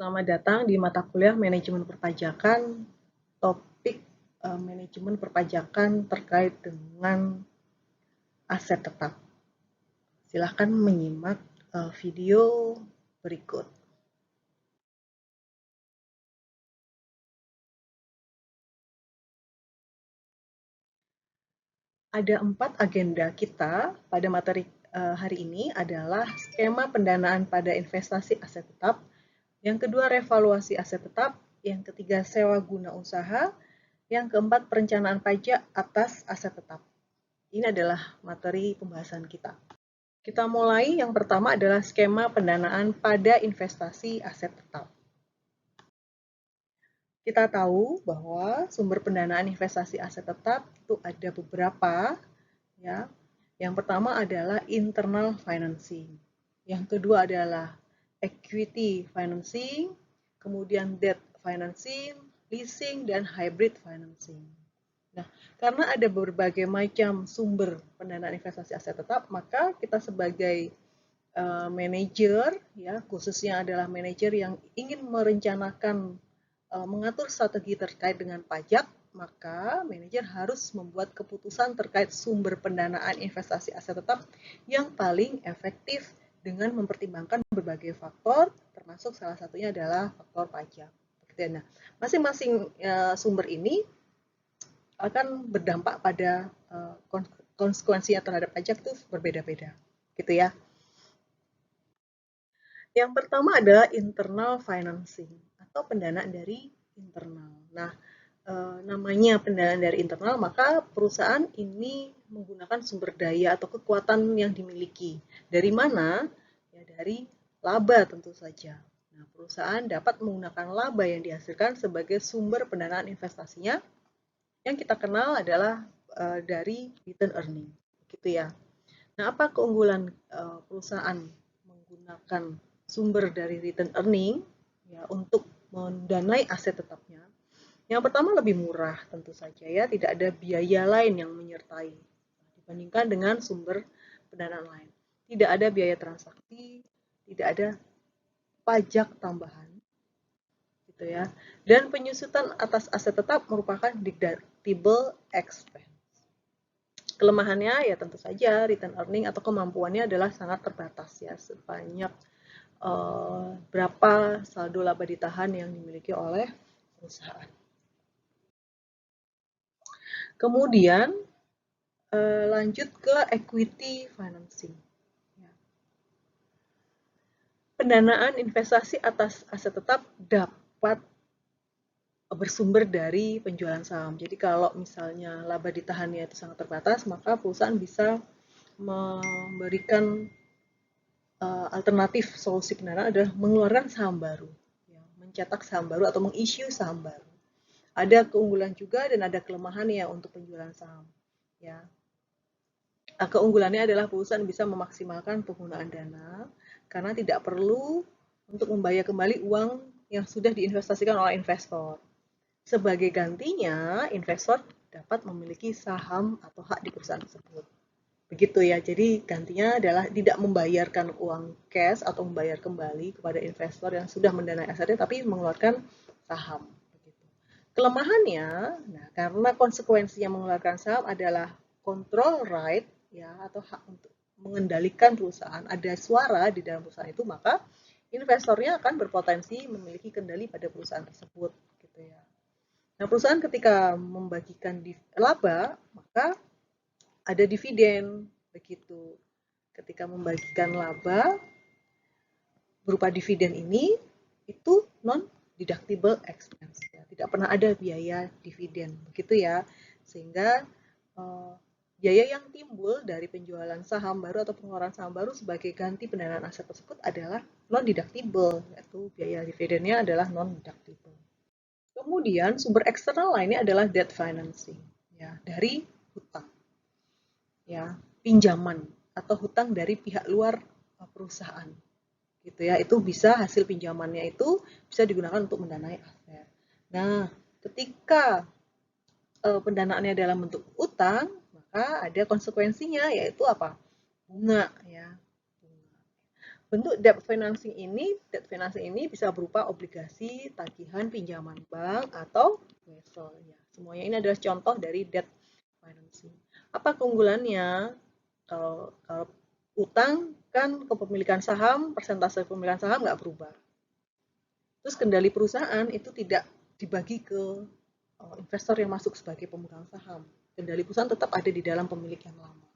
Selamat datang di mata kuliah Manajemen Perpajakan, topik manajemen perpajakan terkait dengan aset tetap. Silahkan menyimak video berikut. Ada 4 agenda kita pada materi hari ini adalah skema pendanaan pada investasi aset tetap, yang kedua revaluasi aset tetap, yang ketiga sewa guna usaha, yang keempat perencanaan pajak atas aset tetap. Ini adalah materi pembahasan kita. Kita mulai, yang pertama adalah skema pendanaan pada investasi aset tetap. Kita tahu bahwa sumber pendanaan investasi aset tetap itu ada beberapa, ya. Yang pertama adalah internal financing. Yang kedua adalah equity financing, kemudian debt financing, leasing, dan hybrid financing. Nah, karena ada berbagai macam sumber pendanaan investasi aset tetap, maka kita sebagai manajer, ya khususnya adalah manajer yang ingin merencanakan mengatur strategi terkait dengan pajak, maka manajer harus membuat keputusan terkait sumber pendanaan investasi aset tetap yang paling efektif dengan mempertimbangkan berbagai faktor, termasuk salah satunya adalah faktor pajak. Nah, masing-masing sumber ini akan berdampak pada konsekuensinya terhadap pajak itu berbeda-beda, gitu ya. Yang pertama adalah internal financing atau pendanaan dari internal. Nah, namanya pendanaan dari internal, maka perusahaan ini menggunakan sumber daya atau kekuatan yang dimiliki. Dari mana? Ya, dari laba tentu saja. Nah, perusahaan dapat menggunakan laba yang dihasilkan sebagai sumber pendanaan investasinya, yang kita kenal adalah dari return earning, gitu ya. Nah, apa keunggulan perusahaan menggunakan sumber dari return earning ya untuk mendanai aset tetapnya? Yang pertama lebih murah tentu saja ya, tidak ada biaya lain yang menyertai dibandingkan dengan sumber pendanaan lain. Tidak ada biaya transaksi, tidak ada pajak tambahan, gitu ya. Dan penyusutan atas aset tetap merupakan deductible expense. Kelemahannya ya tentu saja return earning atau kemampuannya adalah sangat terbatas ya, sebanyak berapa saldo laba ditahan yang dimiliki oleh perusahaan. Kemudian lanjut ke equity financing. Pendanaan investasi atas aset tetap dapat bersumber dari penjualan saham. Jadi kalau misalnya laba ditahannya itu sangat terbatas, maka perusahaan bisa memberikan alternatif solusi pendanaan adalah mengeluarkan saham baru, ya, mencetak saham baru atau mengissue saham baru. Ada keunggulan juga dan ada kelemahannya untuk penjualan saham. Ya, keunggulannya adalah perusahaan bisa memaksimalkan penggunaan dana karena tidak perlu untuk membayar kembali uang yang sudah diinvestasikan oleh investor. Sebagai gantinya, investor dapat memiliki saham atau hak di perusahaan tersebut. Begitu ya, jadi gantinya adalah tidak membayarkan uang cash atau membayar kembali kepada investor yang sudah mendanai asetnya, tapi mengeluarkan saham. Kelemahannya, nah, karena konsekuensinya mengeluarkan saham adalah control right, ya, atau hak untuk mengendalikan perusahaan, ada suara di dalam perusahaan itu, maka investornya akan berpotensi memiliki kendali pada perusahaan tersebut, gitu ya. Nah, perusahaan ketika membagikan laba, maka ada dividen, begitu. Ketika membagikan laba berupa dividen ini, itu non-deductible expense. Ya. Tidak pernah ada biaya dividen, begitu ya. Sehingga biaya yang timbul dari penjualan saham baru atau pengeluaran saham baru sebagai ganti pendanaan aset tersebut adalah non-deductible, yaitu biaya dividennya adalah non-deductible. Kemudian sumber eksternal lainnya adalah debt financing, ya, dari hutang, ya, pinjaman atau hutang dari pihak luar perusahaan, gitu ya. Itu bisa hasil pinjamannya itu bisa digunakan untuk mendanai aset. Nah, ketika pendanaannya dalam bentuk utang, maka ada konsekuensinya yaitu apa? Bunga, ya. Bentuk debt financing ini bisa berupa obligasi, tagihan, pinjaman bank, atau wesel. Ya, semuanya ini adalah contoh dari debt financing. Apa keunggulannya? Kalau utang kan kepemilikan saham, persentase kepemilikan saham nggak berubah. Terus kendali perusahaan itu tidak dibagi ke investor yang masuk sebagai pemegang saham. Kendali perusahaan tetap ada di dalam pemilik yang lama.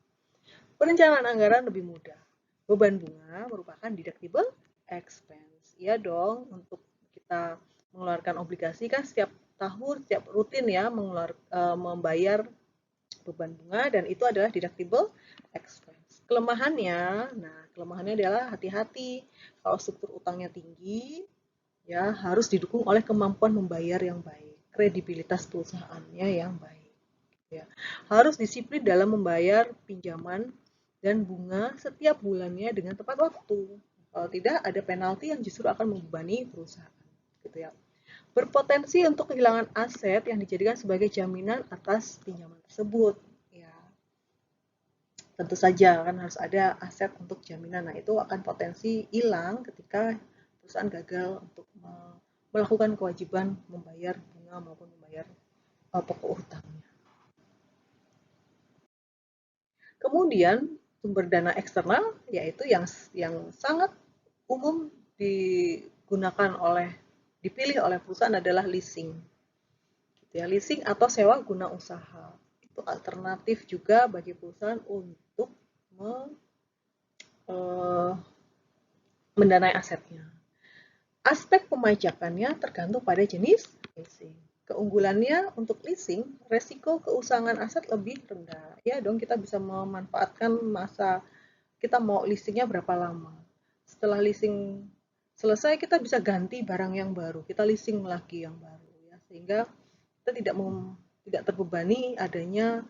Perencanaan anggaran lebih mudah. Beban bunga merupakan deductible expense. Iya dong, untuk kita mengeluarkan obligasi kan setiap tahun, setiap rutin ya membayar beban bunga, dan itu adalah deductible expense. Kelemahannya adalah hati-hati kalau struktur utangnya tinggi, ya harus didukung oleh kemampuan membayar yang baik, kredibilitas perusahaannya yang baik. Ya, harus disiplin dalam membayar pinjaman dan bunga setiap bulannya dengan tepat waktu. Kalau tidak, ada penalti yang justru akan membebani perusahaan. Gitu ya. Berpotensi untuk kehilangan aset yang dijadikan sebagai jaminan atas pinjaman tersebut. Ya, tentu saja kan harus ada aset untuk jaminan. Nah, itu akan potensi hilang ketika perusahaan gagal untuk melakukan kewajiban membayar bunga maupun membayar pokok utangnya. Kemudian sumber dana eksternal yaitu yang sangat umum dipilih oleh perusahaan adalah leasing. Gitu ya, leasing atau sewa guna usaha. Itu alternatif juga bagi perusahaan untuk mendanai asetnya. Aspek pemajakannya tergantung pada jenis leasing. Keunggulannya untuk leasing, resiko keusangan aset lebih rendah. Ya dong, kita bisa memanfaatkan masa kita mau leasingnya berapa lama. Setelah leasing selesai, kita bisa ganti barang yang baru. Kita leasing lagi yang baru, ya, sehingga kita tidak terbebani adanya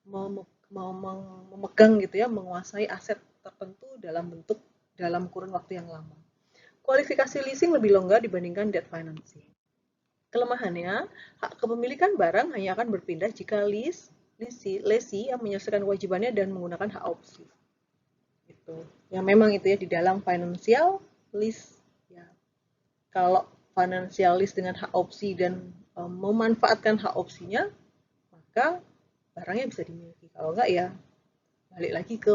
memegang gitu ya, menguasai aset tertentu dalam kurun waktu yang lama. Kualifikasi leasing lebih longgar dibandingkan debt financing. Kelemahannya, hak kepemilikan barang hanya akan berpindah jika lessee yang menyelesaikan kewajibannya dan menggunakan hak opsi. Gitu. Ya memang itu ya di dalam financial lease. Ya. Kalau financial lease dengan hak opsi dan memanfaatkan hak opsinya, maka barangnya bisa dimiliki. Kalau enggak ya balik lagi ke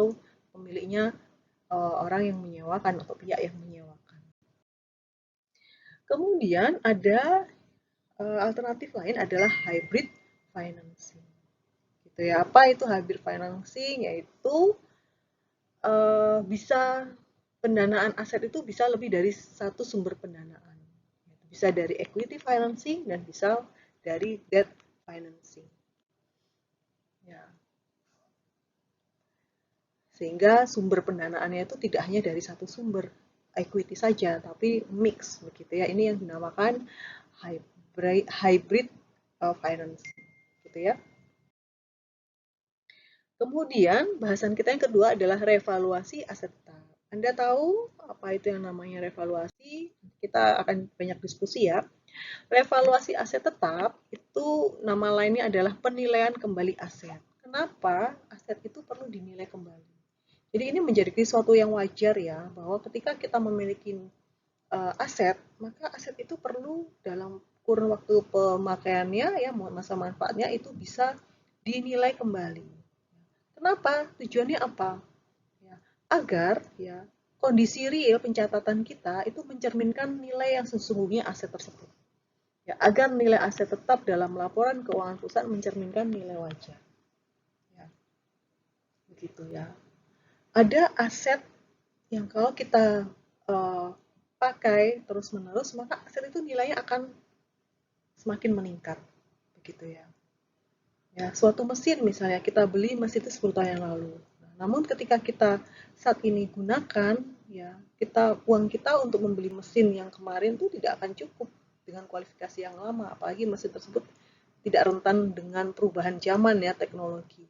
pemiliknya, orang yang menyewakan atau pihak yang menyewakan. Kemudian ada alternatif lain adalah hybrid financing. Gitu ya. Apa itu hybrid financing? Yaitu bisa pendanaan aset itu bisa lebih dari satu sumber pendanaan. Bisa dari equity financing dan bisa dari debt financing. Ya. Sehingga sumber pendanaannya itu tidak hanya dari satu sumber equity saja, tapi mix begitu ya. Ini yang dinamakan hybrid financing, gitu ya. Kemudian bahasan kita yang kedua adalah revaluasi aset tetap. Anda tahu apa itu yang namanya revaluasi? Kita akan banyak diskusi ya. Revaluasi aset tetap itu nama lainnya adalah penilaian kembali aset. Kenapa aset itu perlu dinilai kembali? Jadi ini menjadi sesuatu yang wajar ya, bahwa ketika kita memiliki aset, maka aset itu perlu dalam kurun waktu pemakaiannya ya, masa manfaatnya itu bisa dinilai kembali. Kenapa? Tujuannya apa? Ya, agar ya kondisi real pencatatan kita itu mencerminkan nilai yang sesungguhnya aset tersebut. Ya, agar nilai aset tetap dalam laporan keuangan perusahaan mencerminkan nilai wajar. Ya, begitu ya. Ada aset yang kalau kita pakai terus-menerus, maka aset itu nilainya akan semakin meningkat. Begitu ya. Ya, suatu mesin misalnya kita beli mesin itu 10 tahun yang lalu. Namun ketika kita saat ini gunakan, ya uang kita untuk membeli mesin yang kemarin itu tidak akan cukup dengan kualifikasi yang lama, apalagi mesin tersebut tidak rentan dengan perubahan zaman ya teknologi.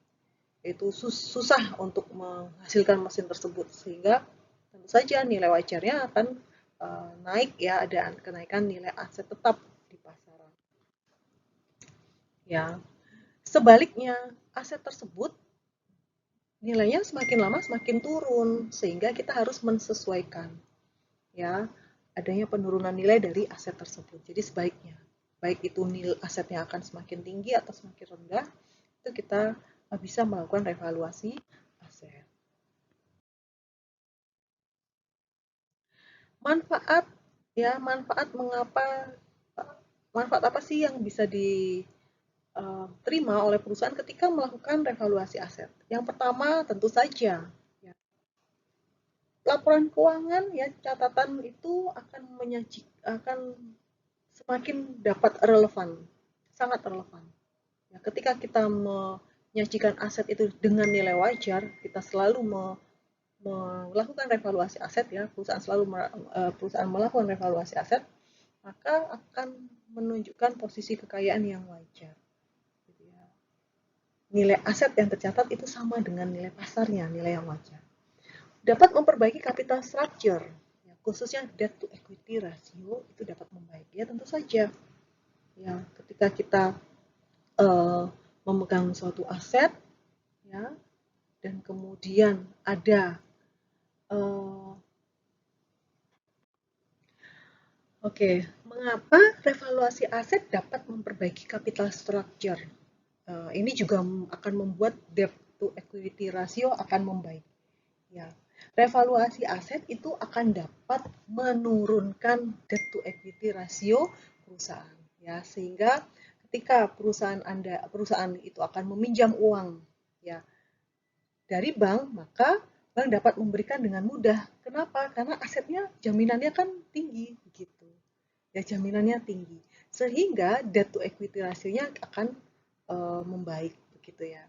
Itu susah untuk menghasilkan mesin tersebut, sehingga tentu saja nilai wajarnya akan naik ya, ada kenaikan nilai aset tetap di pasaran. Ya, sebaliknya, aset tersebut nilainya semakin lama semakin turun, sehingga kita harus mensesuaikan ya adanya penurunan nilai dari aset tersebut. Jadi sebaiknya, baik itu nilai asetnya akan semakin tinggi atau semakin rendah, itu kita bisa melakukan revaluasi aset. Manfaat ya, manfaat apa sih yang bisa diterima oleh perusahaan ketika melakukan revaluasi aset? Yang pertama tentu saja ya, laporan keuangan ya, catatan itu akan semakin dapat relevan, sangat relevan. Ya, ketika kita menyajikan aset itu dengan nilai wajar, kita selalu melakukan revaluasi aset ya, perusahaan melakukan revaluasi aset, maka akan menunjukkan posisi kekayaan yang wajar. Gitu ya. Nilai aset yang tercatat itu sama dengan nilai pasarnya, nilai yang wajar. Dapat memperbaiki capital structure, ya, khususnya debt to equity ratio itu dapat membaik. Ya tentu saja, ya ketika kita uh, memegang suatu aset, ya, dan kemudian ada uh, oke, mengapa revaluasi aset dapat memperbaiki capital structure? Ini juga akan membuat debt to equity ratio akan membaik. Ya, revaluasi aset itu akan dapat menurunkan debt to equity ratio perusahaan. Ya, sehingga ketika perusahaan itu akan meminjam uang ya dari bank, maka bank dapat memberikan dengan mudah. Kenapa? Karena asetnya jaminannya kan tinggi begitu. Ya jaminannya tinggi. Sehingga debt to equity ratio-nya akan membaik begitu ya.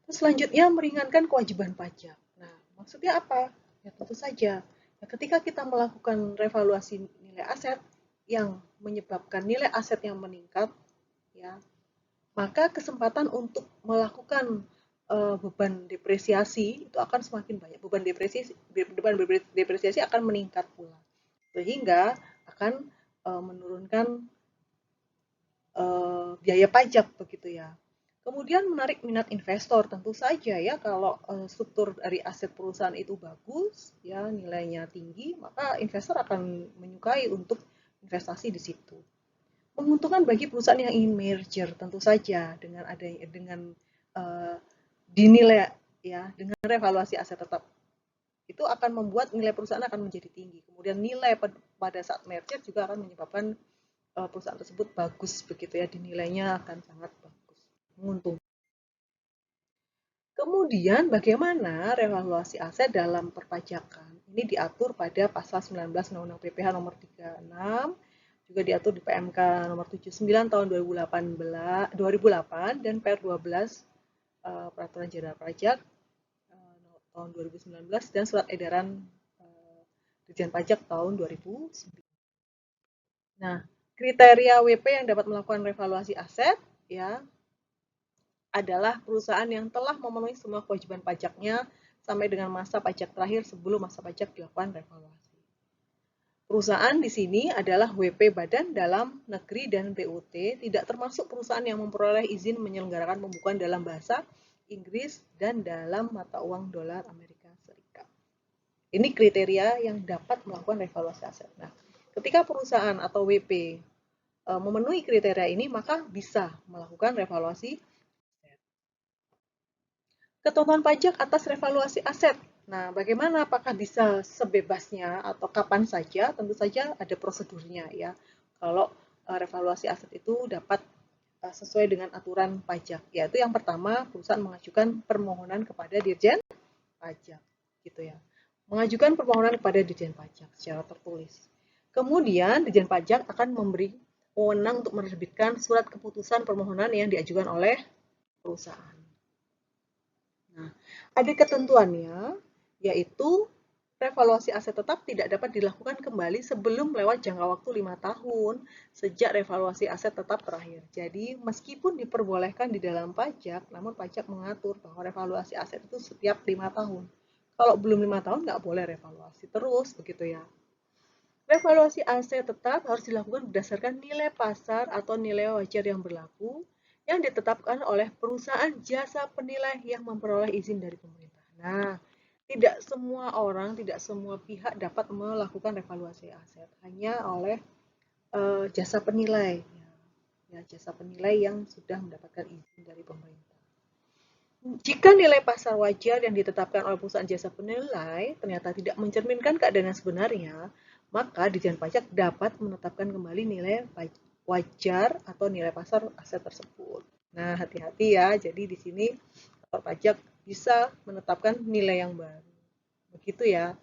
Terus selanjutnya meringankan kewajiban pajak. Nah, maksudnya apa? Ya tentu saja. Ya, ketika kita melakukan revaluasi nilai aset yang menyebabkan nilai aset yang meningkat, ya maka kesempatan untuk melakukan beban depresiasi itu akan semakin banyak. Beban depresiasi akan meningkat pula, sehingga akan menurunkan biaya pajak begitu ya. Kemudian menarik minat investor, tentu saja ya kalau struktur dari aset perusahaan itu bagus, ya nilainya tinggi, maka investor akan menyukai untuk investasi di situ. Menguntungkan bagi perusahaan yang ingin merger, tentu saja dengan uh, dinilai ya dengan revaluasi aset tetap itu akan membuat nilai perusahaan akan menjadi tinggi. Kemudian nilai pada saat merger juga akan menyebabkan perusahaan tersebut bagus begitu ya, dinilainya akan sangat bagus, menguntungkan. Kemudian bagaimana revaluasi aset dalam perpajakan? Ini diatur pada pasal 19 Undang-Undang PPH nomor 36, juga diatur di PMK nomor 79 tahun 2008 dan PR 12 Peraturan Jenderal Pajak tahun 2019 dan Surat Edaran Dirjen Pajak tahun 2009. Nah, kriteria WP yang dapat melakukan revaluasi aset ya adalah perusahaan yang telah memenuhi semua kewajiban pajaknya sampai dengan masa pajak terakhir sebelum masa pajak dilakukan revaluasi. Perusahaan di sini adalah WP Badan Dalam Negeri dan BUT, tidak termasuk perusahaan yang memperoleh izin menyelenggarakan pembukuan dalam bahasa Inggris dan dalam mata uang dolar Amerika Serikat. Ini kriteria yang dapat melakukan revaluasi aset. Nah, ketika perusahaan atau WP memenuhi kriteria ini, maka bisa melakukan revaluasi ketentuan pajak atas revaluasi aset. Nah, bagaimana? Apakah bisa sebebasnya atau kapan saja? Tentu saja ada prosedurnya ya. Kalau revaluasi aset itu dapat sesuai dengan aturan pajak. Yaitu yang pertama, perusahaan mengajukan permohonan kepada Dirjen Pajak, gitu ya. Mengajukan permohonan kepada Dirjen Pajak secara tertulis. Kemudian Dirjen Pajak akan memberi wewenang untuk menerbitkan surat keputusan permohonan yang diajukan oleh perusahaan. Nah, ada ketentuannya, yaitu revaluasi aset tetap tidak dapat dilakukan kembali sebelum lewat jangka waktu 5 tahun sejak revaluasi aset tetap terakhir. Jadi, meskipun diperbolehkan di dalam pajak, namun pajak mengatur bahwa revaluasi aset itu setiap 5 tahun. Kalau belum 5 tahun, nggak boleh revaluasi terus, begitu ya. Revaluasi aset tetap harus dilakukan berdasarkan nilai pasar atau nilai wajar yang berlaku yang ditetapkan oleh perusahaan jasa penilai yang memperoleh izin dari pemerintah. Nah, tidak semua orang, tidak semua pihak dapat melakukan revaluasi aset, hanya oleh jasa penilai. Ya, jasa penilai yang sudah mendapatkan izin dari pemerintah. Jika nilai pasar wajar yang ditetapkan oleh perusahaan jasa penilai ternyata tidak mencerminkan keadaan yang sebenarnya, maka Ditjen Pajak dapat menetapkan kembali nilai wajar atau nilai pasar aset tersebut. Nah, hati-hati ya. Jadi di sini kantor pajak bisa menetapkan nilai yang baru. Begitu ya.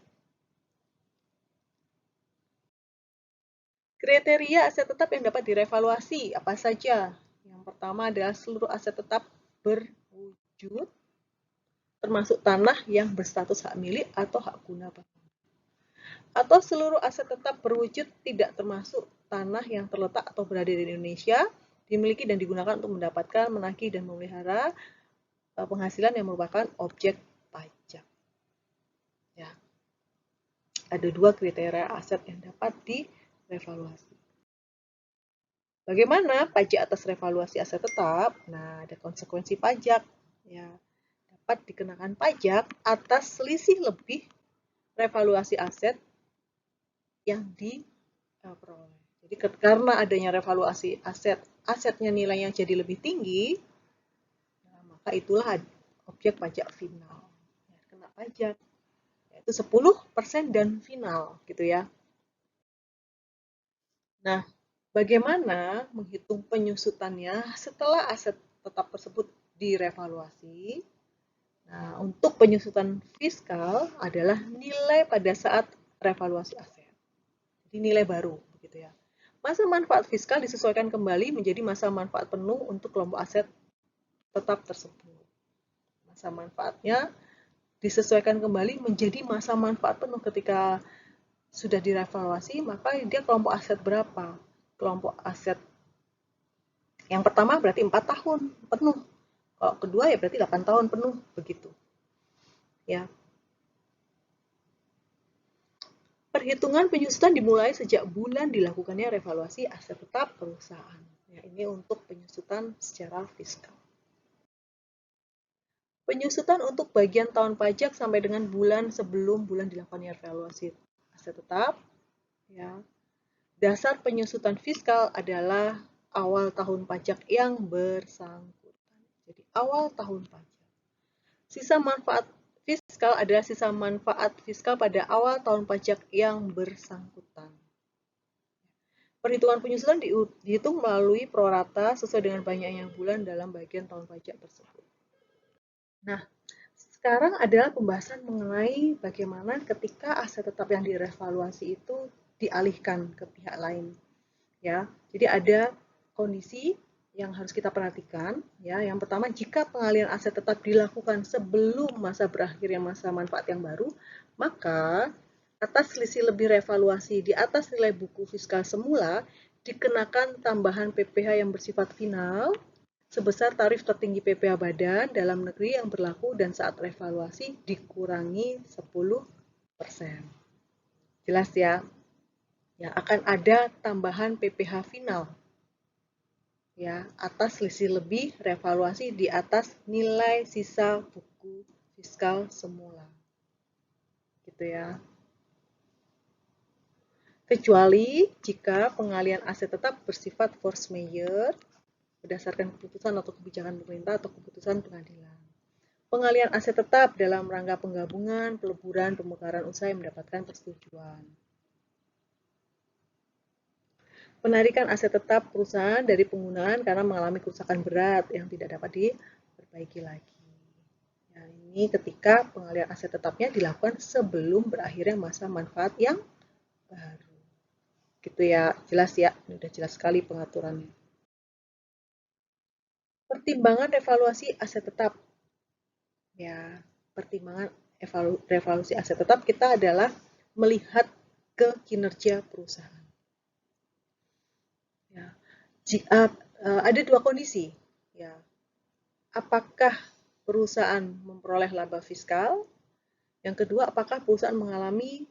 Kriteria aset tetap yang dapat direvaluasi apa saja? Yang pertama adalah seluruh aset tetap berwujud, termasuk tanah yang berstatus hak milik atau hak guna bangunan. Atau seluruh aset tetap berwujud tidak termasuk tanah yang terletak atau berada di Indonesia, dimiliki dan digunakan untuk mendapatkan, menagih, dan memelihara penghasilan yang merupakan objek pajak. Ya. Ada dua kriteria aset yang dapat direvaluasi. Bagaimana pajak atas revaluasi aset tetap? Nah, ada konsekuensi pajak. Ya, dapat dikenakan pajak atas selisih lebih revaluasi aset yang diperoleh. Jadi karena adanya revaluasi asetnya nilainya jadi lebih tinggi, nah, maka itulah objek pajak final. Ya, kena pajak, yaitu 10% dan final, gitu ya. Nah, bagaimana menghitung penyusutannya setelah aset tetap tersebut direvaluasi? Nah, untuk penyusutan fiskal adalah nilai pada saat revaluasi aset. Jadi nilai baru, begitu ya. Masa manfaat fiskal disesuaikan kembali menjadi masa manfaat penuh untuk kelompok aset tetap tersebut. Masa manfaatnya disesuaikan kembali menjadi masa manfaat penuh ketika sudah direvaluasi, maka dia kelompok aset berapa? Kelompok aset yang pertama berarti 4 tahun penuh. Kalau kedua ya berarti 8 tahun penuh, begitu. Ya. Perhitungan penyusutan dimulai sejak bulan dilakukannya revaluasi aset tetap perusahaan. Ya, ini untuk penyusutan secara fiskal. Penyusutan untuk bagian tahun pajak sampai dengan bulan sebelum bulan dilakukannya revaluasi aset tetap. Ya. Dasar penyusutan fiskal adalah awal tahun pajak yang bersangkutan. Jadi awal tahun pajak. Sisa manfaat fiskal adalah sisa manfaat fiskal pada awal tahun pajak yang bersangkutan. Perhitungan penyusutan dihitung melalui prorata sesuai dengan banyaknya bulan dalam bagian tahun pajak tersebut. Nah, sekarang adalah pembahasan mengenai bagaimana ketika aset tetap yang direvaluasi itu dialihkan ke pihak lain. Ya, jadi ada kondisi yang harus kita perhatikan. Ya, yang pertama, jika pengalihan aset tetap dilakukan sebelum masa berakhirnya masa manfaat yang baru, maka atas selisih lebih revaluasi di atas nilai buku fiskal semula dikenakan tambahan PPh yang bersifat final sebesar tarif tertinggi PPh badan dalam negeri yang berlaku dan saat revaluasi dikurangi 10%. Jelas ya? Ya, akan ada tambahan PPh final ya atas selisih lebih revaluasi di atas nilai sisa buku fiskal semula. Gitu ya. Kecuali jika pengalihan aset tetap bersifat force majeure berdasarkan keputusan atau kebijakan pemerintah atau keputusan pengadilan. Pengalihan aset tetap dalam rangka penggabungan, peleburan, pemekaran usaha yang mendapatkan persetujuan. Penarikan aset tetap perusahaan dari penggunaan karena mengalami kerusakan berat yang tidak dapat diperbaiki lagi. Nah, ini ketika pengalihan aset tetapnya dilakukan sebelum berakhirnya masa manfaat yang baru. Gitu ya, jelas ya, ini udah jelas sekali pengaturannya. Pertimbangan revaluasi aset tetap. Ya, pertimbangan revaluasi aset tetap kita adalah melihat ke kinerja perusahaan. Ya, ada dua kondisi. Ya, apakah perusahaan memperoleh laba fiskal? Yang kedua, apakah perusahaan mengalami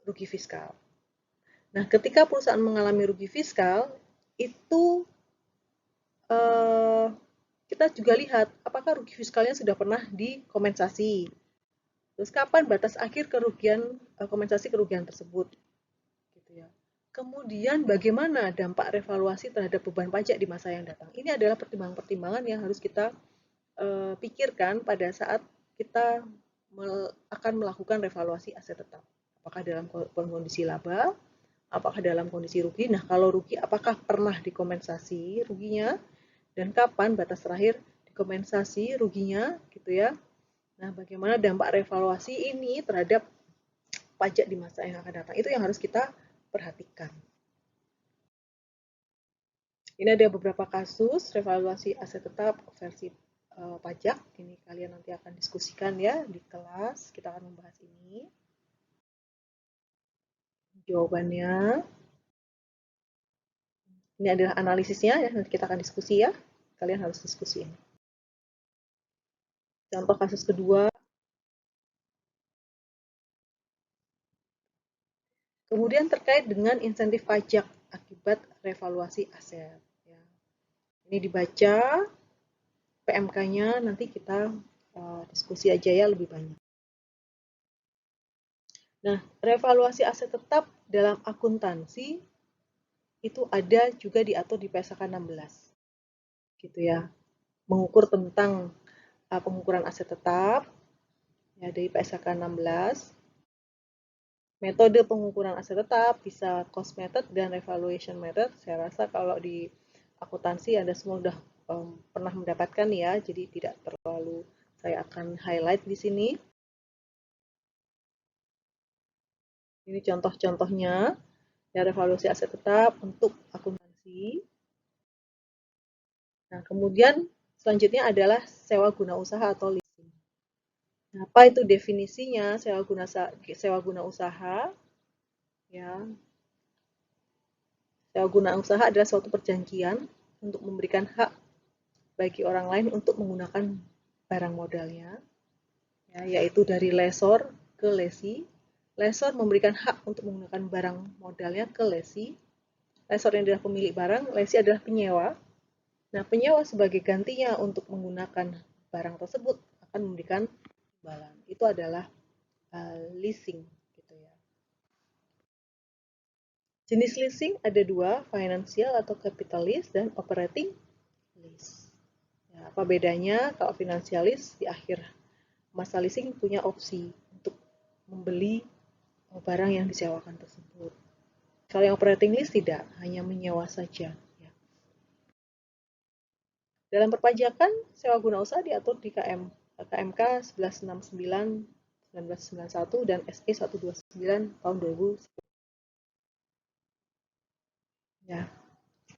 rugi fiskal? Nah, ketika perusahaan mengalami rugi fiskal, itu kita juga lihat apakah rugi fiskalnya sudah pernah dikompensasi. Terus kapan batas akhir kerugian kompensasi kerugian tersebut, gitu ya. Kemudian bagaimana dampak revaluasi terhadap beban pajak di masa yang datang. Ini adalah pertimbangan-pertimbangan yang harus kita pikirkan pada saat kita akan melakukan revaluasi aset tetap. Apakah dalam kondisi laba, apakah dalam kondisi rugi. Nah, kalau rugi, apakah pernah dikompensasi ruginya, dan kapan batas terakhir dikompensasi ruginya, gitu ya. Nah, bagaimana dampak revaluasi ini terhadap pajak di masa yang akan datang, itu yang harus kita perhatikan. Ini ada beberapa kasus revaluasi aset tetap versi pajak. Ini kalian nanti akan diskusikan ya di kelas. Kita akan membahas ini. Jawabannya, ini adalah analisisnya ya. Nanti kita akan diskusi ya. Kalian harus diskusi ini. Contoh kasus kedua. Kemudian terkait dengan insentif pajak akibat revaluasi aset. Ya. Ini dibaca PMK-nya, nanti kita diskusi aja ya lebih banyak. Nah, revaluasi aset tetap dalam akuntansi itu ada juga diatur di PSK 16. Gitu ya. Mengukur tentang pengukuran aset tetap ya dari PSK 16. Metode pengukuran aset tetap bisa cost method dan evaluation method. Saya rasa kalau di akuntansi Anda semua sudah pernah mendapatkan ya, jadi tidak terlalu saya akan highlight di sini. Ini contoh-contohnya ya revaluasi aset tetap untuk akuntansi. Nah, kemudian selanjutnya adalah sewa guna usaha atau leasing. Nah, apa itu definisinya sewa guna usaha? Ya, sewa guna usaha adalah suatu perjanjian untuk memberikan hak bagi orang lain untuk menggunakan barang modalnya, ya, yaitu dari lesor ke lesi. Lesor memberikan hak untuk menggunakan barang modalnya ke lesi. Lesor yang adalah pemilik barang, lesi adalah penyewa. Nah, penyewa sebagai gantinya untuk menggunakan barang tersebut akan memberikan imbalan. Itu adalah leasing, gitu ya. Jenis leasing ada dua, financial atau capital lease dan operating lease. Ya, apa bedanya? Kalau financial lease di akhir masa leasing punya opsi untuk membeli barang yang disewakan tersebut. Kalau yang operating lease tidak, hanya menyewa saja. Ya. Dalam perpajakan, sewa guna usaha diatur di KMK 1169 1991 dan SE 129 tahun 2010. Ya,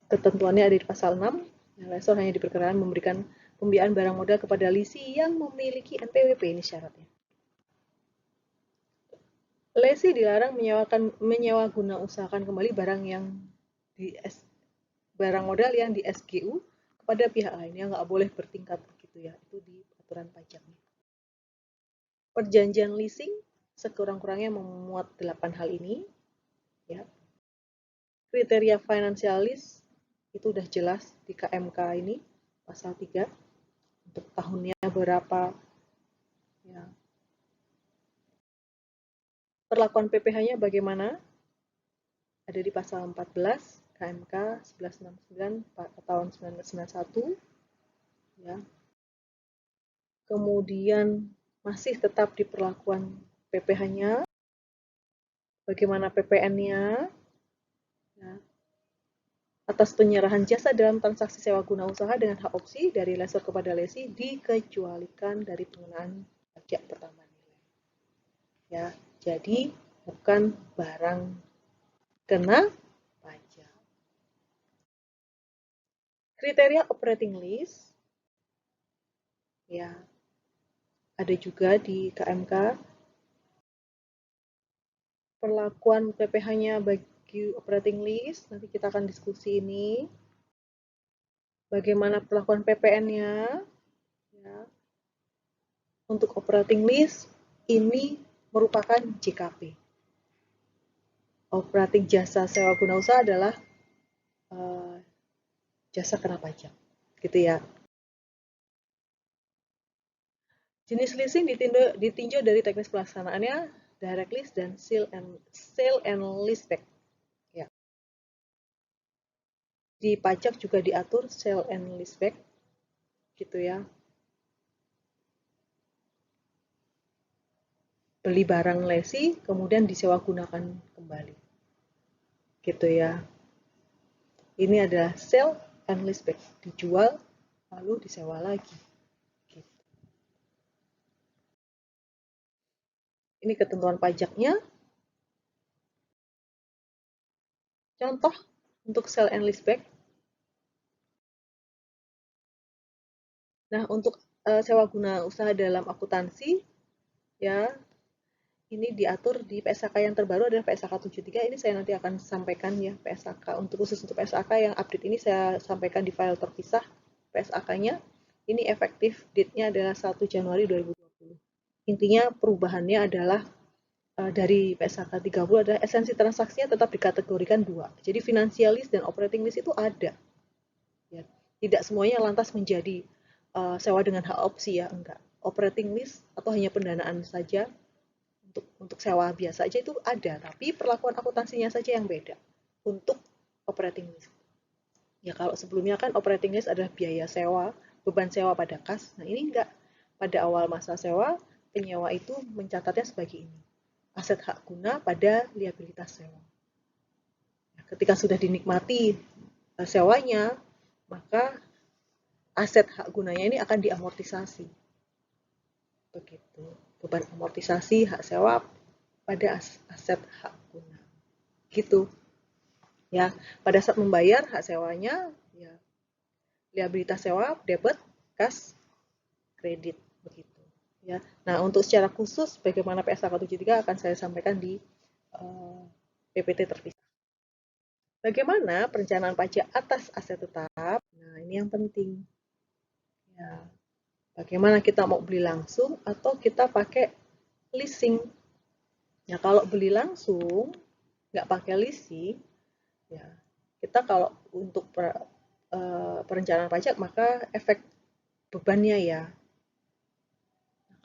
ketentuannya ada di pasal 6. Lesor hanya diperkenankan memberikan pembiayaan barang modal kepada lisi yang memiliki NPWP, ini syaratnya. Lesi dilarang menyewa guna usahakan kembali barang modal yang di SGU kepada pihak lain, yang nggak boleh bertingkat begitu ya, itu di aturan pajaknya. Perjanjian leasing sekurang-kurangnya memuat 8 hal ini. Ya. Kriteria financialis itu udah jelas di KMK ini, pasal 3. Untuk tahunnya berapa. Ya. Perlakuan PPh-nya bagaimana? Ada di pasal 14 KMK 1169 tahun 1991. Ya. Kemudian masih tetap di perlakuan PPh-nya. Bagaimana PPN-nya? Ya. Atas penyerahan jasa dalam transaksi sewa guna usaha dengan hak opsi dari lesor kepada lesi dikecualikan dari pengenaan pajak pertambahan nilai. Ya, jadi bukan barang kena pajak. Kriteria operating lease ya ada juga di KMK. Perlakuan PPh-nya bagi operating lease, nanti kita akan diskusi ini. Bagaimana perlakuan PPN-nya? Ya. Untuk operating lease, ini merupakan JKP. Operating jasa sewa guna usaha adalah jasa kena pajak, gitu ya. Jenis leasing ditinjau dari teknis pelaksanaannya, direct lease dan sale and leaseback. Ya. Di pajak juga diatur sale and leaseback, gitu ya. Beli barang lesi, kemudian disewa gunakan kembali. Gitu ya. Ini adalah sale and leaseback, dijual lalu disewa lagi. Gitu. Ini ketentuan pajaknya. Contoh untuk sale and leaseback. Nah, untuk sewa guna usaha dalam akuntansi, ya, ini diatur di PSAK yang terbaru adalah PSAK 73. Ini saya nanti akan sampaikan ya, PSAK khusus untuk PSAK yang update ini saya sampaikan di file terpisah PSAK-nya. Ini efektif date-nya adalah 1 Januari 2020. Intinya perubahannya adalah dari PSAK 30 adalah esensi transaksinya tetap dikategorikan dua. Jadi financial lease dan operating lease itu ada. Ya. Tidak semuanya lantas menjadi sewa dengan hak opsi ya, enggak. Operating lease atau hanya pendanaan saja untuk sewa biasa aja itu ada, tapi perlakuan akuntansinya saja yang beda untuk operating lease. Ya kalau sebelumnya kan operating lease adalah biaya sewa, beban sewa pada kas. Nah ini enggak. Pada awal masa sewa, penyewa itu mencatatnya sebagai ini. Aset hak guna pada liabilitas sewa. Ketika sudah dinikmati sewanya, maka aset hak gunanya ini akan diamortisasi. Begitu. Beban amortisasi hak sewa pada aset hak guna. Gitu. Ya, pada saat membayar hak sewanya, ya liabilitas sewa, debit, kas, kredit, begitu. Ya. Nah, untuk secara khusus bagaimana PSAK 73 akan saya sampaikan di PPT terpisah. Bagaimana perencanaan pajak atas aset tetap? Nah, ini yang penting. Ya, bagaimana kita mau beli langsung atau kita pakai leasing? Ya, kalau beli langsung, nggak pakai leasing, ya kita kalau untuk perencanaan pajak maka efek bebannya ya.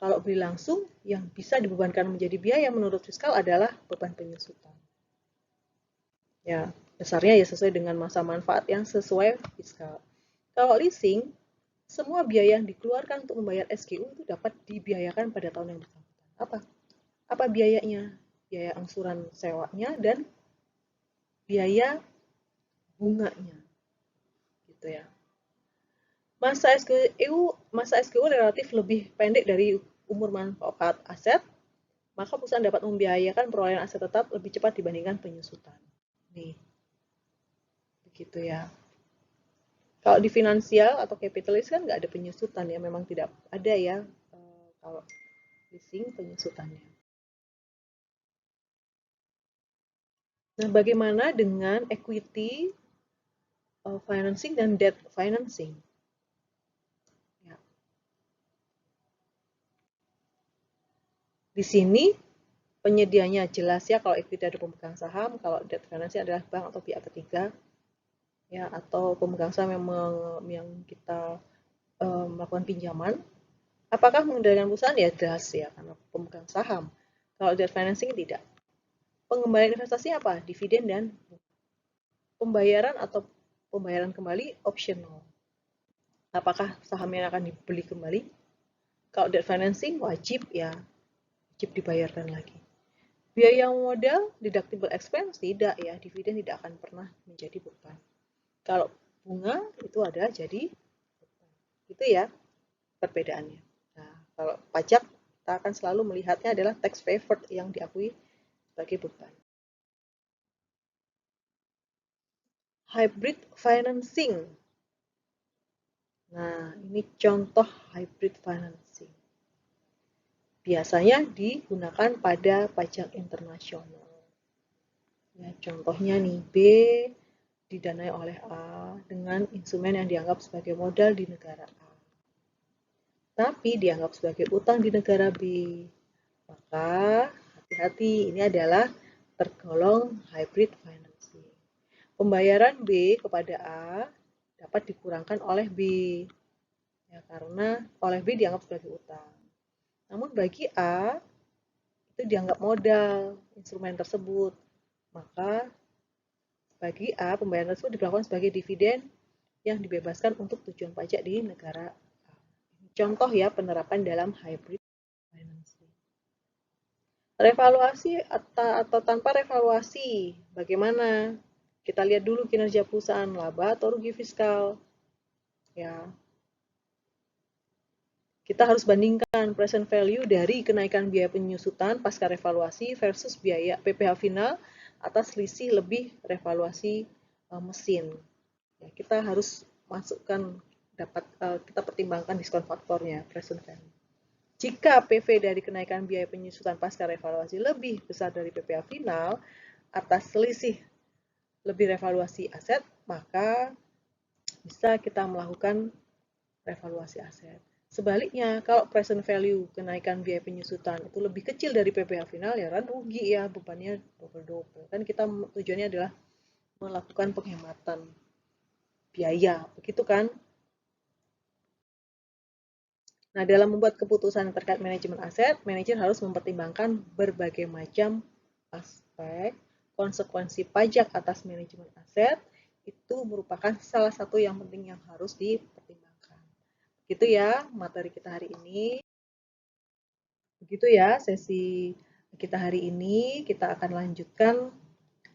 Kalau beli langsung, yang bisa dibebankan menjadi biaya menurut fiskal adalah beban penyusutan. Ya, besarnya ya sesuai dengan masa manfaat yang sesuai fiskal. Kalau leasing, semua biaya yang dikeluarkan untuk membayar SGU itu dapat dibiayakan pada tahun yang bersangkutan. Apa biayanya? Biaya angsuran sewanya dan biaya bunganya. Gitu ya. Masa SGU relatif lebih pendek dari umur manfaat aset, maka perusahaan dapat membiayakan perolehan aset tetap lebih cepat dibandingkan penyusutan. Nih, begitu ya. Kalau di finansial atau kapitalis kan nggak ada penyusutan ya, memang tidak ada ya kalau leasing penyusutannya. Nah, bagaimana dengan equity financing dan debt financing? Ya. Di sini penyedianya jelas ya, kalau equity ada pemegang saham, kalau debt financing adalah bank atau pihak ketiga, ya atau pemegang saham yang kita melakukan pinjaman. Apakah mengendalikan perusahaan? Ya jelas ya, karena pemegang saham. Kalau debt financing tidak. Pengembalian investasi apa? Dividen dan pembayaran atau pembayaran kembali optional. Apakah sahamnya akan dibeli kembali? Kalau debt financing wajib ya, wajib dibayarkan lagi. Biaya modal, deductible expense tidak ya, dividen tidak akan pernah menjadi beban. Kalau bunga itu ada jadi beban. Itu ya perbedaannya. Nah, kalau pajak kita akan selalu melihatnya adalah tax favored yang diakui sebagai beban. Hybrid financing. Nah, ini contoh hybrid financing. Biasanya digunakan pada pajak internasional. Ya, contohnya nih, B didanai oleh A dengan instrumen yang dianggap sebagai modal di negara A. Tapi dianggap sebagai utang di negara B. Maka hati-hati, ini adalah tergolong hybrid financing. Pembayaran B kepada A dapat dikurangkan oleh B. Ya, karena oleh B dianggap sebagai utang. Namun bagi A, itu dianggap modal instrumen tersebut. Maka bagi A, pembayaran tersebut diperlakukan sebagai dividen yang dibebaskan untuk tujuan pajak di negara A. Contoh ya penerapan dalam hybrid financing. Revaluasi atau tanpa revaluasi, bagaimana? Kita lihat dulu kinerja perusahaan, laba atau rugi fiskal. Ya, kita harus bandingkan present value dari kenaikan biaya penyusutan pasca revaluasi versus biaya PPh final atas selisih lebih revaluasi mesin. Ya, kita harus masukkan kita pertimbangkan diskon faktornya present value. Jika PV dari kenaikan biaya penyusutan pasca revaluasi lebih besar dari PPh final atas selisih lebih revaluasi aset, maka bisa kita melakukan revaluasi aset. Sebaliknya, kalau present value kenaikan biaya penyusutan itu lebih kecil dari PPh final, ya kan rugi ya, bebannya double-double. Kan kita tujuannya adalah melakukan penghematan biaya, begitu kan? Nah, dalam membuat keputusan terkait manajemen aset, manajer harus mempertimbangkan berbagai macam aspek. Konsekuensi pajak atas manajemen aset itu merupakan salah satu yang penting yang harus dipertimbangkan. Begitu ya materi kita hari ini. Begitu ya sesi kita hari ini. Kita akan lanjutkan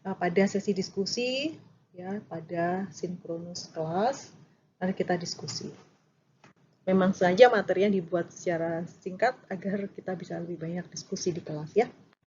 pada sesi diskusi ya pada sinkronus kelas. Nanti kita diskusi. Memang sengaja materinya dibuat secara singkat agar kita bisa lebih banyak diskusi di kelas ya.